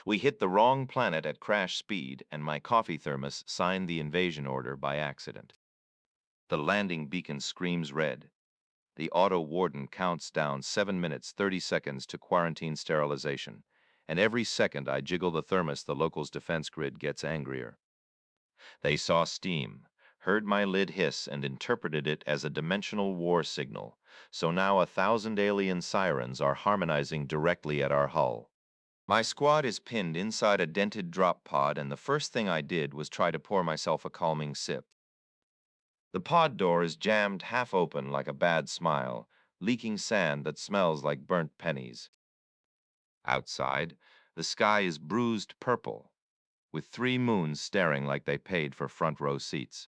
We hit the wrong planet at crash speed, and my coffee thermos signed the invasion order by accident. The landing beacon screams red. The auto warden counts down 7 minutes 30 seconds to quarantine sterilization, and every second I jiggle the thermos, the locals' defense grid gets angrier. They saw steam, heard my lid hiss, and interpreted it as a dimensional war signal, so now 1,000 alien sirens are harmonizing directly at our hull. My squad is pinned inside a dented drop pod, and the first thing I did was try to pour myself a calming sip. The pod door is jammed half open like a bad smile, leaking sand that smells like burnt pennies. Outside, the sky is bruised purple, with 3 moons staring like they paid for front row seats.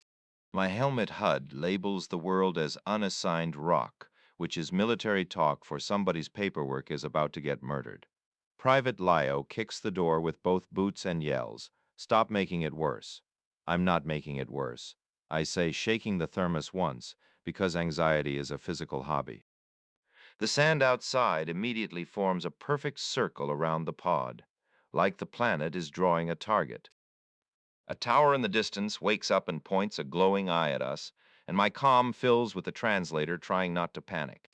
My helmet HUD labels the world as unassigned rock, which is military talk for somebody's paperwork is about to get murdered. Private Lyo kicks the door with both boots and yells, "Stop making it worse." I'm not making it worse. I say, shaking the thermos once, because anxiety is a physical hobby. The sand outside immediately forms a perfect circle around the pod, like the planet is drawing a target. A tower in the distance wakes up and points a glowing eye at us, and my comm fills with the translator trying not to panic.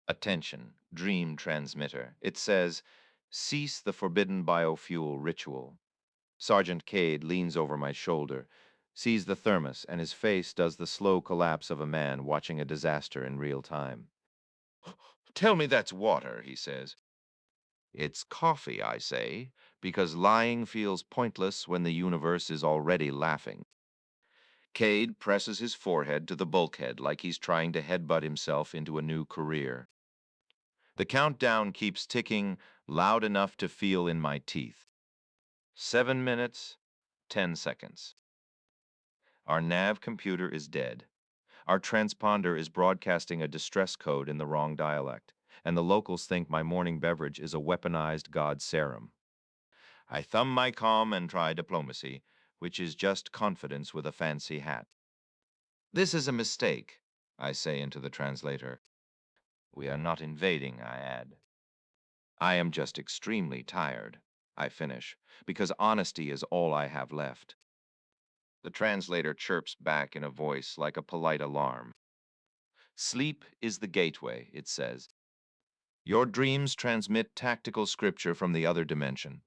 "Attention, dream transmitter." It says, "Cease the forbidden biofuel ritual." Sergeant Cade leans over my shoulder, sees the thermos, and his face does the slow collapse of a man watching a disaster in real time. "Tell me that's water," he says. "It's coffee," I say, because lying feels pointless when the universe is already laughing. Cade presses his forehead to the bulkhead like he's trying to headbutt himself into a new career. The countdown keeps ticking, loud enough to feel in my teeth. 7 minutes, 10 seconds. Our nav computer is dead. Our transponder is broadcasting a distress code in the wrong dialect, and the locals think my morning beverage is a weaponized god-serum. I thumb my comm and try diplomacy, which is just confidence with a fancy hat. "This is a mistake," I say into the translator. "We are not invading," I add. "I am just extremely tired," I finish, because honesty is all I have left. The translator chirps back in a voice like a polite alarm. "Sleep is the gateway," it says. "Your dreams transmit tactical scripture from the other dimension.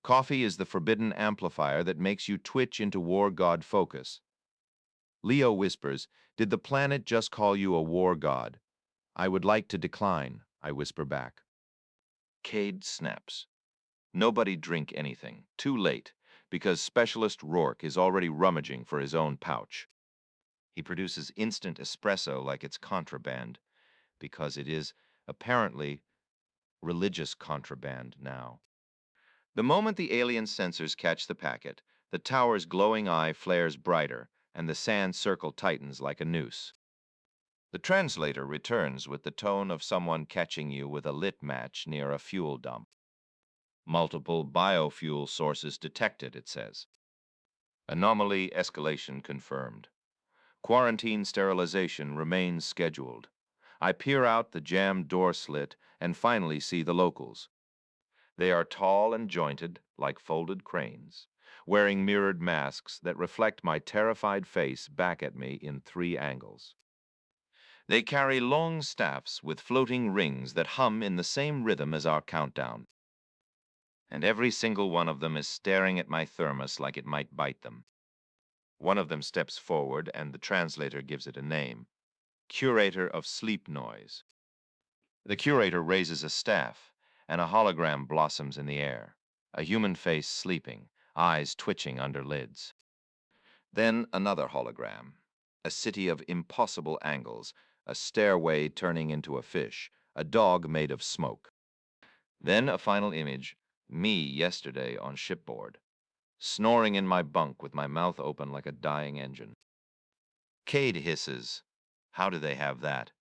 Coffee is the forbidden amplifier that makes you twitch into war god focus." Leo whispers, "Did the planet just call you a war god?" "I would like to decline," I whisper back. Cade snaps. "Nobody drink anything. Too late, because Specialist Rourke is already rummaging for his own pouch." He produces instant espresso like it's contraband, because it is, apparently, religious contraband now. The moment the alien sensors catch the packet, the tower's glowing eye flares brighter, and the sand circle tightens like a noose. The translator returns with the tone of someone catching you with a lit match near a fuel dump. "Multiple biofuel sources detected," it says. "Anomaly escalation confirmed. Quarantine sterilization remains scheduled." I peer out the jammed door slit and finally see the locals. They are tall and jointed, like folded cranes, wearing mirrored masks that reflect my terrified face back at me in 3 angles. They carry long staffs with floating rings that hum in the same rhythm as our countdown. And every single one of them is staring at my thermos like it might bite them. One of them steps forward, and the translator gives it a name: Curator of Sleep Noise. The curator raises a staff, and a hologram blossoms in the air, a human face sleeping, eyes twitching under lids. Then another hologram, a city of impossible angles, a stairway turning into a fish, a dog made of smoke. Then a final image, me yesterday on shipboard, snoring in my bunk with my mouth open like a dying engine. Cade hisses, "How do they have that?"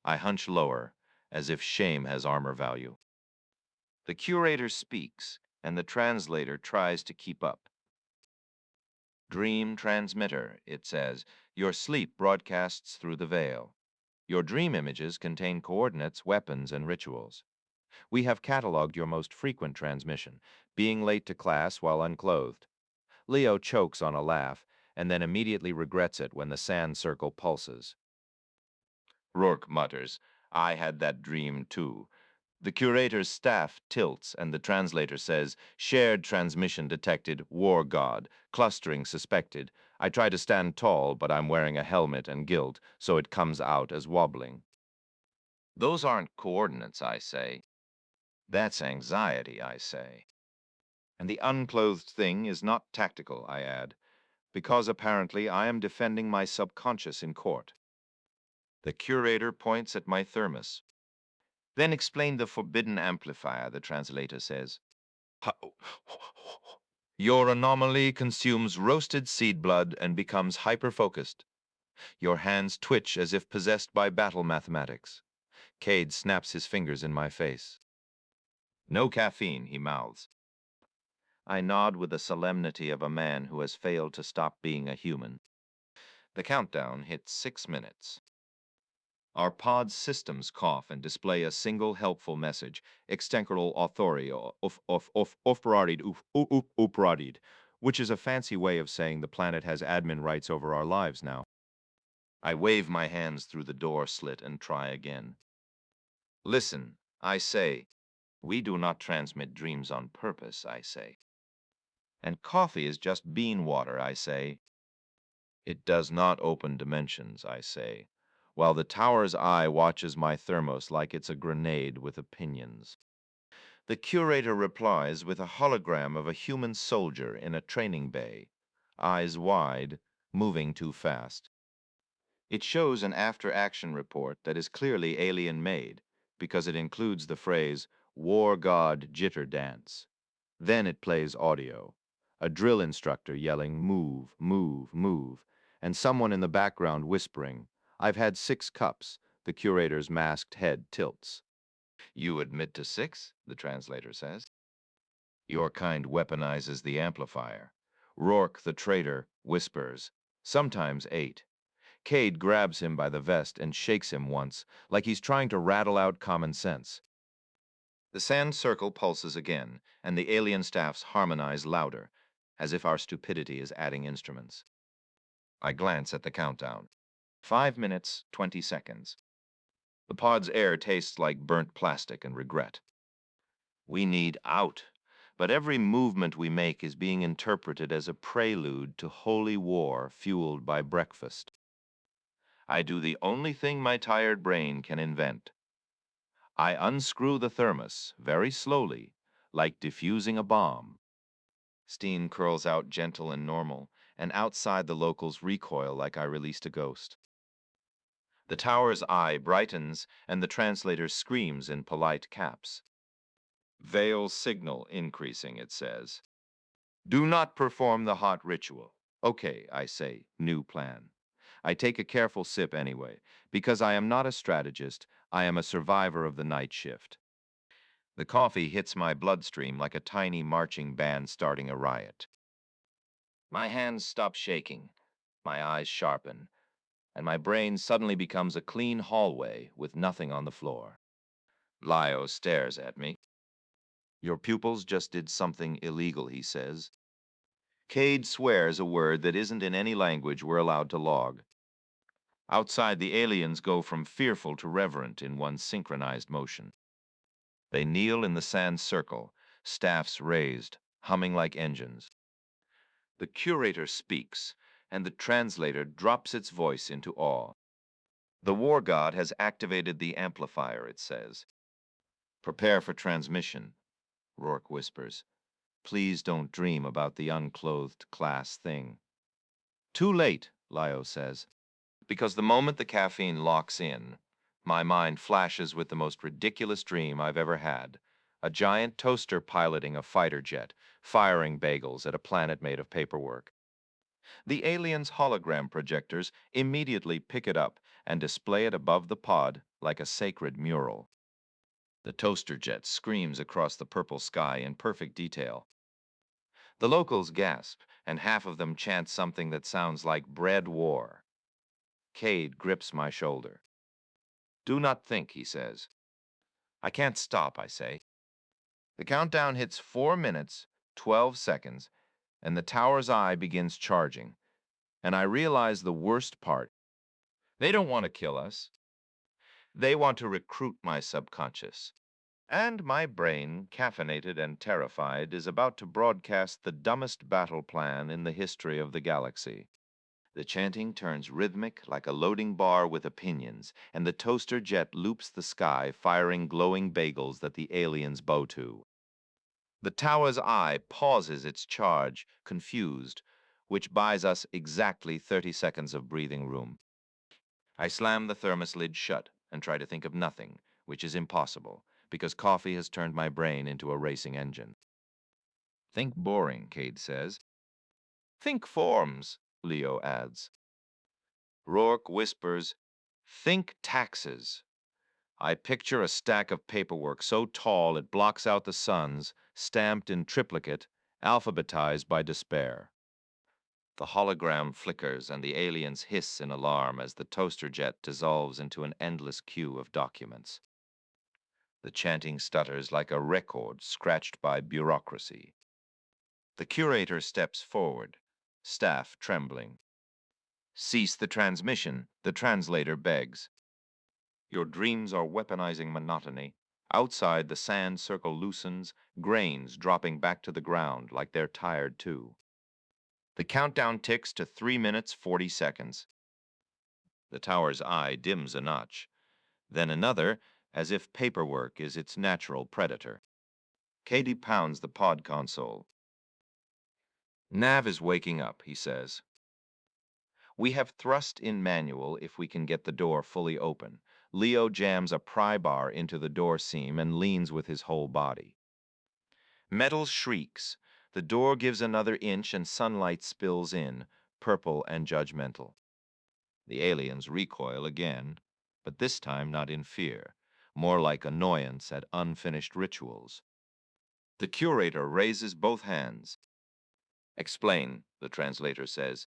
I hunch lower, as if shame has armor value. The curator speaks, and the translator tries to keep up. "Dream transmitter," it says. "Your sleep broadcasts through the veil. Your dream images contain coordinates, weapons, and rituals. We have cataloged your most frequent transmission, being late to class while unclothed. Leo chokes on a laugh, and then immediately regrets it when the sand circle pulses. Rourke mutters, I had that dream too. The curator's staff tilts, and the translator says, shared transmission detected, war god, clustering suspected. I try to stand tall, but I'm wearing a helmet and gilt, so it comes out as wobbling. Those aren't coordinates, I say. That's anxiety, I say. And the unclothed thing is not tactical, I add, because apparently I am defending my subconscious in court. The curator points at my thermos. Then explain the forbidden amplifier, the translator says. Your anomaly consumes roasted seed blood and becomes hyper-focused. Your hands twitch as if possessed by battle mathematics. Cade snaps his fingers in my face. No caffeine, he mouths. I nod with the solemnity of a man who has failed to stop being a human. The countdown hits 6 minutes. Our pod's systems cough and display a single helpful message, extencoral authorio operarid, which is a fancy way of saying the planet has admin rights over our lives now. I wave my hands through the door slit and try again. Listen, I say. We do not transmit dreams on purpose, I say. And coffee is just bean water, I say. It does not open dimensions, I say, while the tower's eye watches my thermos like it's a grenade with opinions. The curator replies with a hologram of a human soldier in a training bay, eyes wide, moving too fast. It shows an after-action report that is clearly alien-made, because it includes the phrase, War God Jitter Dance. Then it plays audio, a drill instructor yelling, move, move, move, and someone in the background whispering, I've had 6 cups. The curator's masked head tilts. You admit to 6, the translator says. Your kind weaponizes the amplifier. Rourke, the traitor, whispers, sometimes 8. Cade grabs him by the vest and shakes him once, like he's trying to rattle out common sense. The sand circle pulses again, and the alien staffs harmonize louder, as if our stupidity is adding instruments. I glance at the countdown. 5 minutes, 20 seconds. The pod's air tastes like burnt plastic and regret. We need out, but every movement we make is being interpreted as a prelude to holy war fueled by breakfast. I do the only thing my tired brain can invent. I unscrew the thermos, very slowly, like diffusing a bomb. Steam curls out gentle and normal, and outside the locals recoil like I released a ghost. The tower's eye brightens, and the translator screams in polite caps. Veil signal increasing, it says. Do not perform the hot ritual. Okay, I say, new plan. I take a careful sip anyway, because I am not a strategist, I am a survivor of the night shift. The coffee hits my bloodstream like a tiny marching band starting a riot. My hands stop shaking, my eyes sharpen, and my brain suddenly becomes a clean hallway with nothing on the floor. Lio stares at me. Your pupils just did something illegal, he says. Cade swears a word that isn't in any language we're allowed to log. Outside, the aliens go from fearful to reverent in one synchronized motion. They kneel in the sand circle, staffs raised, humming like engines. The curator speaks, and the translator drops its voice into awe. The war god has activated the amplifier, it says. Prepare for transmission, Rourke whispers. Please don't dream about the unclothed class thing. Too late, Lio says. Because the moment the caffeine locks in, my mind flashes with the most ridiculous dream I've ever had. A giant toaster piloting a fighter jet, firing bagels at a planet made of paperwork. The aliens' hologram projectors immediately pick it up and display it above the pod like a sacred mural. The toaster jet screams across the purple sky in perfect detail. The locals gasp, and half of them chant something that sounds like bread war. Cade grips my shoulder. Do not think, he says. I can't stop, I say. The countdown hits 4 minutes, 12 seconds, and the tower's eye begins charging. And I realize the worst part. They don't want to kill us. They want to recruit my subconscious. And my brain, caffeinated and terrified, is about to broadcast the dumbest battle plan in the history of the galaxy. The chanting turns rhythmic like a loading bar with opinions, and the toaster jet loops the sky, firing glowing bagels that the aliens bow to. The tower's eye pauses its charge, confused, which buys us exactly 30 seconds of breathing room. I slam the thermos lid shut and try to think of nothing, which is impossible, because coffee has turned my brain into a racing engine. Think boring, Cade says. Think forms, Leo adds. Rourke whispers, think taxes. I picture a stack of paperwork so tall it blocks out the suns, stamped in triplicate, alphabetized by despair. The hologram flickers and the aliens hiss in alarm as the toaster jet dissolves into an endless queue of documents. The chanting stutters like a record scratched by bureaucracy. The curator steps forward, staff trembling. Cease the transmission, the translator begs. Your dreams are weaponizing monotony. Outside, the sand circle loosens, grains dropping back to the ground like they're tired too. The countdown ticks to 3 minutes, 40 seconds. The tower's eye dims a notch, then another, as if paperwork is its natural predator. Katie pounds the pod console. Nav is waking up, he says. We have thrust in manual if we can get the door fully open. Leo jams a pry bar into the door seam and leans with his whole body. Metal shrieks. The door gives another inch and sunlight spills in, purple and judgmental. The aliens recoil again, but this time not in fear, more like annoyance at unfinished rituals. The curator raises both hands. Explain, the translator says.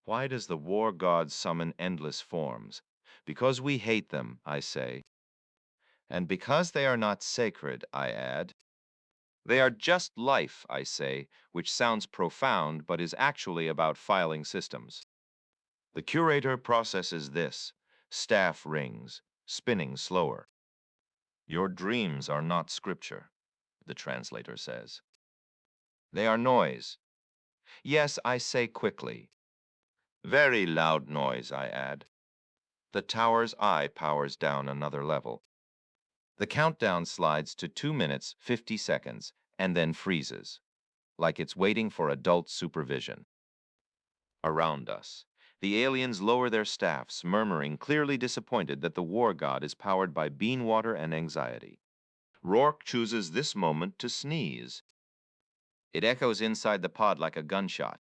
Why does the war god summon endless forms? Because we hate them, I say. And because they are not sacred, I add. They are just life, I say, which sounds profound but is actually about filing systems. The curator processes this. Staff rings, spinning slower. Your dreams are not scripture, the translator says. They are noise. Yes, I say quickly. Very loud noise, I add. The tower's eye powers down another level. The countdown slides to 2 minutes, 50 seconds, and then freezes, like it's waiting for adult supervision. Around us, the aliens lower their staffs, murmuring, clearly disappointed that the war god is powered by bean water and anxiety. Rourke chooses this moment to sneeze. It echoes inside the pod like a gunshot.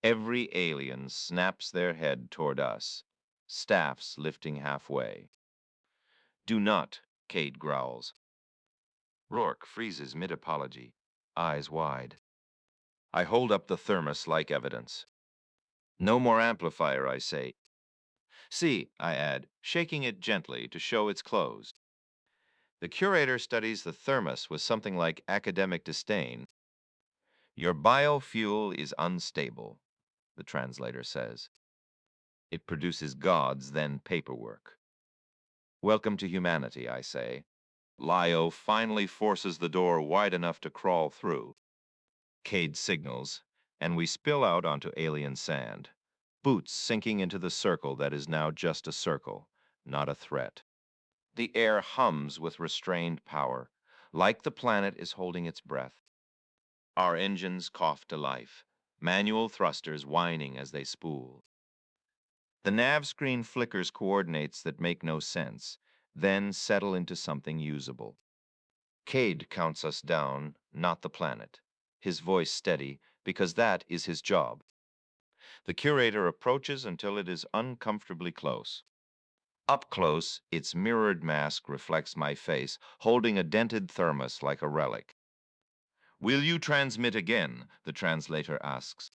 Every alien snaps their head toward us, staffs lifting halfway. Do not, Cade growls. Rourke freezes mid-apology, eyes wide. I hold up the thermos like evidence. No more amplifier, I say. See, I add, shaking it gently to show it's closed. The curator studies the thermos with something like academic disdain. Your biofuel is unstable, the translator says. It produces gods, then paperwork. Welcome to humanity, I say. Lio finally forces the door wide enough to crawl through. Cade signals, and we spill out onto alien sand, boots sinking into the circle that is now just a circle, not a threat. The air hums with restrained power, like the planet is holding its breath. Our engines cough to life, manual thrusters whining as they spool. The nav screen flickers coordinates that make no sense, then settle into something usable. Cade counts us down, not the planet, his voice steady, because that is his job. The curator approaches until it is uncomfortably close. Up close, its mirrored mask reflects my face, holding a dented thermos like a relic. Will you transmit again? The translator asks.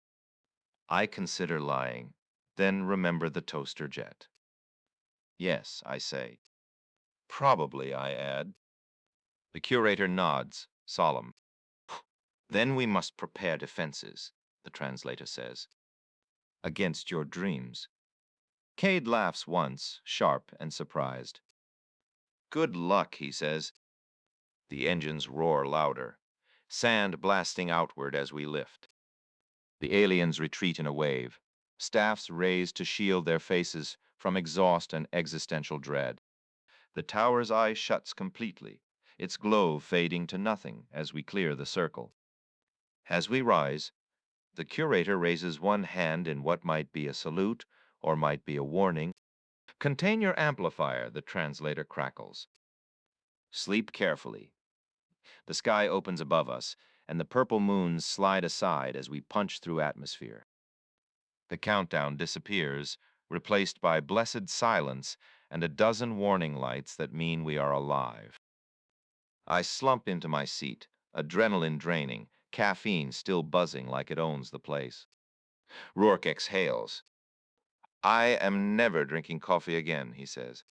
I consider lying, then remember the toaster jet. Yes, I say. Probably, I add. The curator nods, solemn. Then we must prepare defenses, the translator says. Against your dreams. Cade laughs once, sharp and surprised. Good luck, he says. The engines roar louder, sand blasting outward as we lift. The aliens retreat in a wave, staffs raised to shield their faces from exhaust and existential dread. The tower's eye shuts completely, its glow fading to nothing as we clear the circle. As we rise, the curator raises one hand in what might be a salute or might be a warning. Contain your amplifier, the translator crackles. Sleep carefully. The sky opens above us, and the purple moons slide aside as we punch through atmosphere. The countdown disappears, replaced by blessed silence and a dozen warning lights that mean we are alive. I slump into my seat, adrenaline draining, caffeine still buzzing like it owns the place. Rourke exhales. I am never drinking coffee again, he says.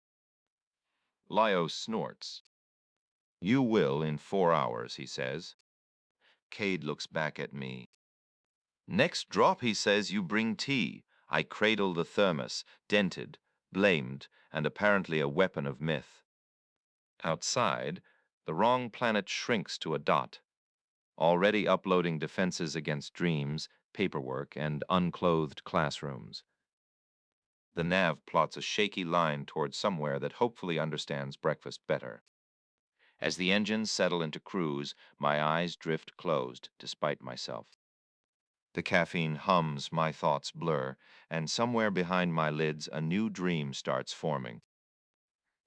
Lyo snorts. You will in 4 hours, he says. Cade looks back at me. Next drop, he says, you bring tea. I cradle the thermos, dented, blamed, and apparently a weapon of myth. Outside, the wrong planet shrinks to a dot, already uploading defenses against dreams, paperwork, and unclothed classrooms. The nav plots a shaky line toward somewhere that hopefully understands breakfast better. As the engines settle into cruise, my eyes drift closed, despite myself. The caffeine hums, my thoughts blur, and somewhere behind my lids a new dream starts forming.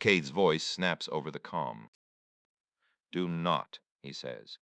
Cade's voice snaps over the calm. Do not, he says.